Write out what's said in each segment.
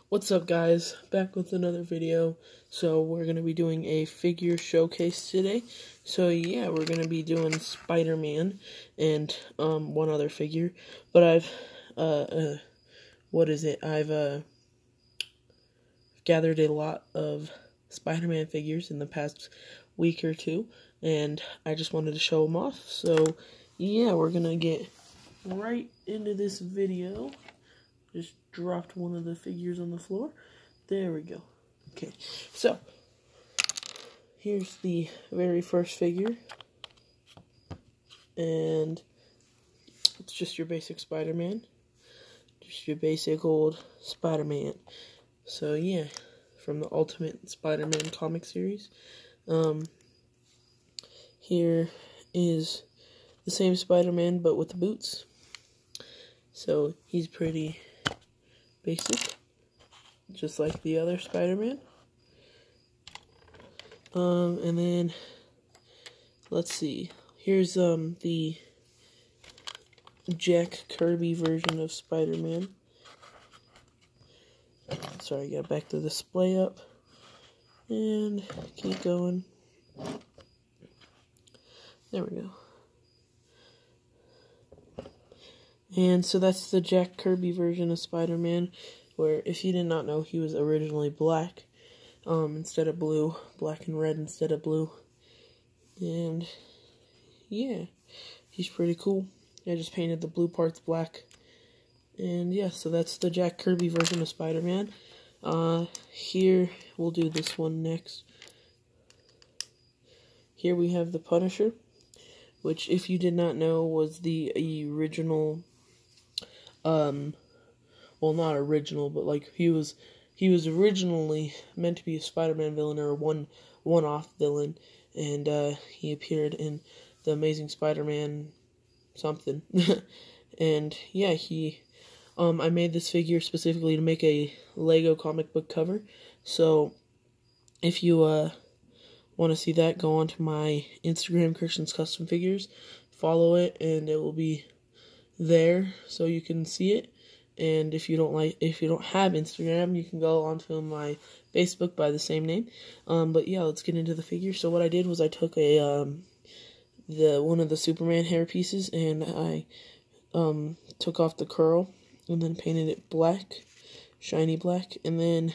What's up, guys? Back with another video. So we're going to be doing a figure showcase today. So yeah, we're going to be doing Spider-Man and one other figure. But I've I've gathered a lot of Spider-Man figures in the past week or two, and I just wanted to show them off. So yeah, we're going to get right into this video. Just dropped one of the figures on the floor. There we go. Okay, so here's the very first figure, and it's just your basic Spider-Man. Just your basic old Spider-Man. So yeah, from the Ultimate Spider-Man comic series. Here is the same Spider-Man, but with the boots. So he's pretty basic, just like the other Spider-Man. And then, let's see. Here's the Jack Kirby version of Spider-Man. Sorry, I gotta back the display up. And keep going. There we go. And so that's the Jack Kirby version of Spider-Man, where, if you did not know, he was originally black instead of blue, black and red instead of blue. And yeah, he's pretty cool. I just painted the blue parts black. And yeah, so that's the Jack Kirby version of Spider-Man. Here, we'll do this one next. Here we have the Punisher, which, if you did not know, was the original, well, not original, but like he was originally meant to be a Spider-Man villain, or a one-off villain, and he appeared in the Amazing Spider-Man something. And yeah, I made this figure specifically to make a Lego comic book cover. So if you want to see that, go onto my Instagram, Christian's Custom Figures, follow it, and it will be there so you can see it. And if you don't have Instagram, you can go onto my Facebook by the same name. But yeah, let's get into the figure. So what I did was I took one of the Superman hair pieces, and I took off the curl and then painted it black, shiny black, and then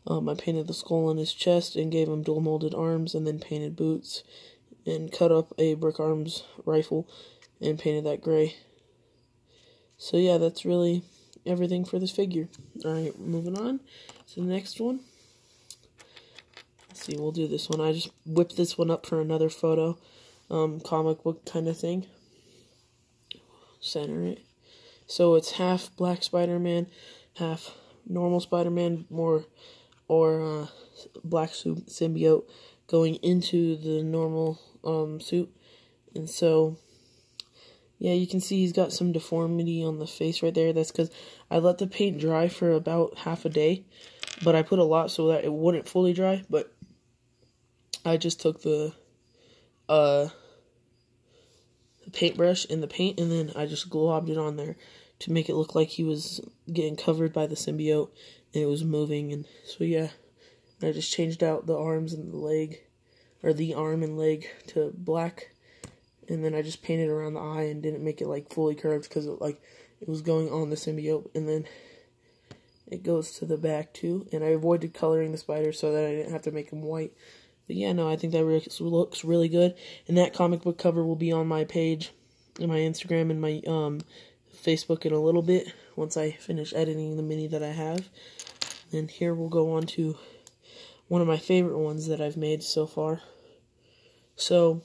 I painted the skull on his chest and gave him dual molded arms, and then painted boots and cut up a brick arms rifle and painted that gray. So yeah, that's really everything for this figure. Alright, moving on to the next one. Let's see, we'll do this one. I just whipped this one up for another photo. Comic book kind of thing. Center it. So it's half black Spider-Man, half normal Spider-Man, or black symbiote going into the normal suit. And so yeah, you can see he's got some deformity on the face right there. That's because I let the paint dry for about half a day, but I put a lot so that it wouldn't fully dry. But I just took the paintbrush and the paint, and then I just globbed it on there to make it look like he was getting covered by the symbiote and it was moving. And so yeah, I just changed out the arms and the leg, or the arm and leg, to black. And then I just painted around the eye and didn't make it like fully curved because it was going on the symbiote. And then it goes to the back too. And I avoided coloring the spider so that I didn't have to make him white. But yeah, no, I think that looks really good. And that comic book cover will be on my page, and my Instagram, and my Facebook in a little bit once I finish editing the mini that I have. And here we'll go on to one of my favorite ones that I've made so far. So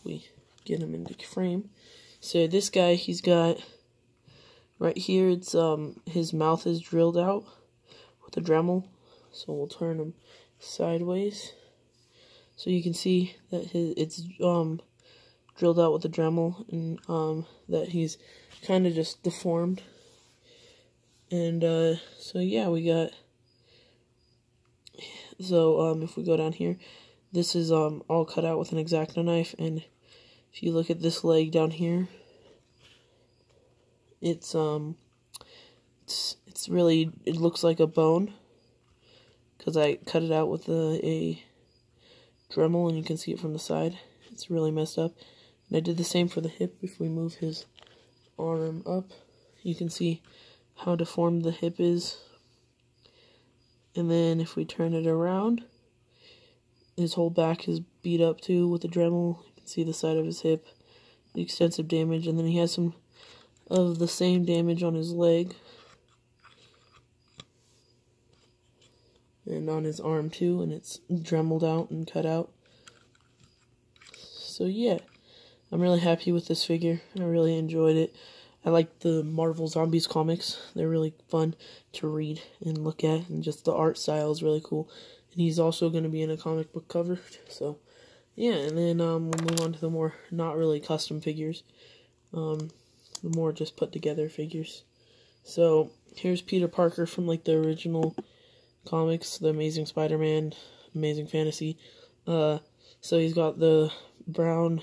we get him into frame. So this guy, he's got right here, it's his mouth is drilled out with a Dremel. So we'll turn him sideways so you can see that it's drilled out with a Dremel, and that he's kind of just deformed. And so yeah, we got, so if we go down here, this is all cut out with an X-Acto knife, and if you look at this leg down here, it's it looks like a bone, because I cut it out with a Dremel, and you can see it from the side. It's really messed up. And I did the same for the hip. If we move his arm up, you can see how deformed the hip is. And then if we turn it around, his whole back is beat up too with the Dremel. You can see the side of his hip, the extensive damage, and then he has some of the same damage on his leg. And on his arm too, and it's dremeled out and cut out. So yeah, I'm really happy with this figure. I really enjoyed it. I like the Marvel Zombies comics. They're really fun to read and look at, and just the art style is really cool. And he's also going to be in a comic book cover. So yeah, and then we'll move on to the more not really custom figures, the more just put together figures. So here's Peter Parker from like the original comics, the Amazing Spider-Man, Amazing Fantasy. So he's got the brown,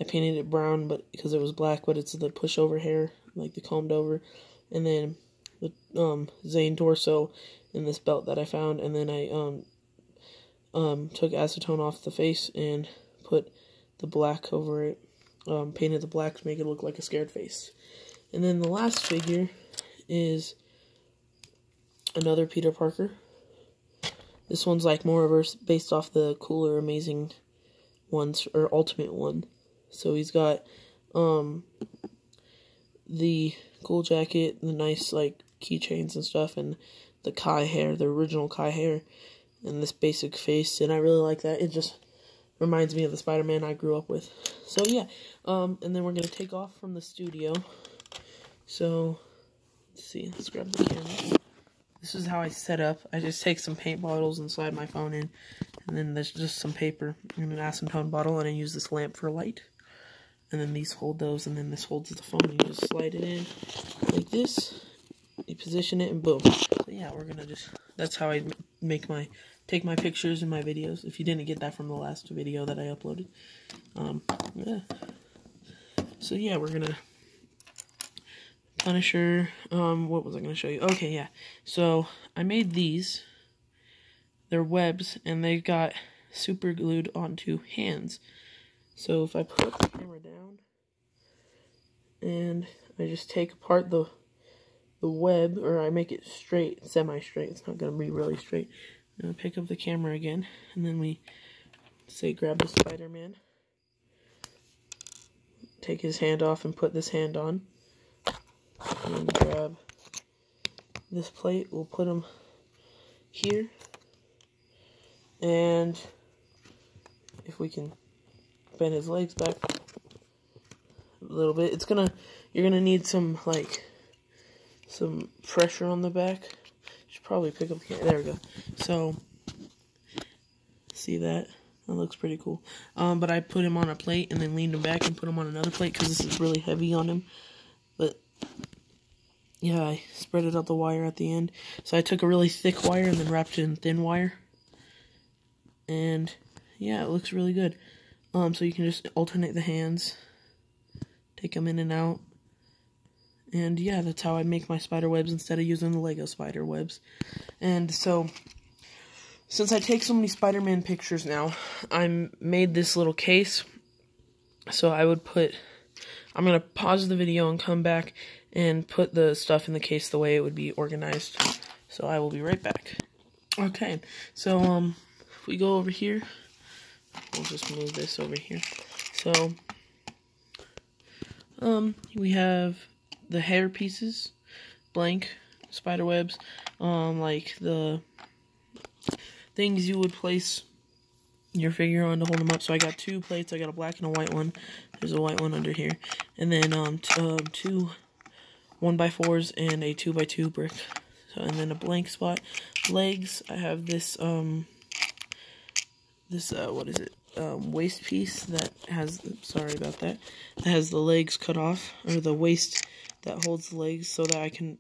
I painted it brown but because it was black, but it's the pushover hair, like the combed over, and then the Zane torso and this belt that I found, and then I took acetone off the face and put the black over it, painted the black to make it look like a scared face. And then the last figure is another Peter Parker. This one's like more of based off the cooler Amazing ones, or Ultimate one. So he's got the cool jacket, the nice like keychains and stuff, and the Kai hair, the original Kai hair, and this basic face, and I really like that. It just reminds me of the Spider-Man I grew up with. So yeah, and then we're gonna take off from the studio. So let's see, let's grab the camera. This is how I set up. I just take some paint bottles and slide my phone in, and then there's just some paper and an acetone bottle, and I use this lamp for light. And then these hold those, and then this holds the phone. You just slide it in like this. You position it, and boom. So yeah, we're gonna that's how I take my pictures and my videos. If you didn't get that from the last video that I uploaded, yeah. So yeah, we're gonna Punisher. What was I gonna show you? Okay, yeah. So I made these. They're webs, and they got super glued onto hands. So if I put the camera down and I just take apart the web, or I make it straight, semi-straight, it's not going to be really straight. And I pick up the camera again, and then we say grab the Spider-Man, take his hand off and put this hand on, and then grab this plate, we'll put him here, and if we can bend his legs back a little bit, you're gonna need some pressure on the back. Should probably pick up the camera. There we go. So see that? That looks pretty cool. But I put him on a plate and then leaned him back and put him on another plate because this is really heavy on him. But yeah, I spread out the wire at the end. So I took a really thick wire and then wrapped it in thin wire. And yeah, it looks really good. So you can just alternate the hands, take them in and out, and yeah, that's how I make my spider webs instead of using the Lego spider webs. And so, since I take so many Spider-Man pictures now, I made this little case. So I'm gonna pause the video and come back and put the stuff in the case the way it would be organized. So I will be right back. Okay, so if we go over here, we'll just move this over here. So, we have the hair pieces, blank spider webs, like the things you would place your figure on to hold them up. So I got 2 plates. I got a black and a white one. There's a white one under here, and then 2 1x4s and a 2x2 brick. So, and then a blank spot. Legs. I have this what is it, waist piece that has, sorry about that, that has the legs cut off, or the waist that holds the legs, so that I can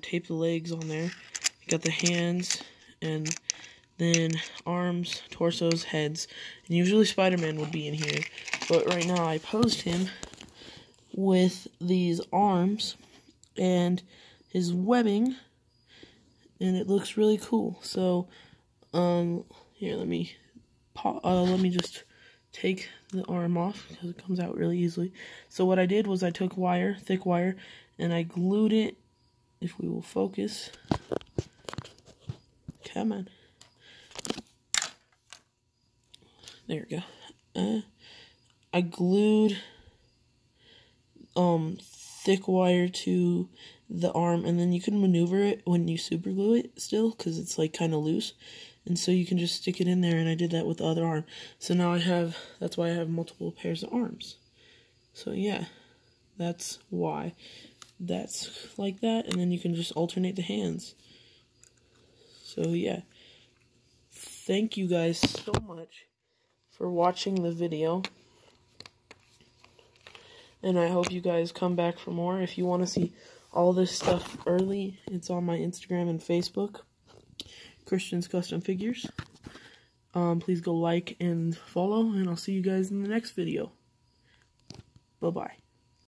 tape the legs on there. You got the hands, and then arms, torsos, heads, and usually Spider-Man would be in here, but right now I posed him with these arms, and his webbing, and it looks really cool. So, here, let me just take the arm off because it comes out really easily. So what I did was I took wire, thick wire, and I glued it. If we will focus, come on. There we go. I glued thick wire to the arm, and then you can maneuver it when you super glue it still, because it's like kind of loose, and so you can just stick it in there, and I did that with the other arm. So now that's why I have multiple pairs of arms. So yeah, that's why that's like that, and then you can just alternate the hands. So yeah, thank you guys so much for watching the video, and I hope you guys come back for more. If you want to see all this stuff early, it's on my Instagram and Facebook, Christian's Custom Figures. Please go like and follow, and I'll see you guys in the next video. Bye-bye.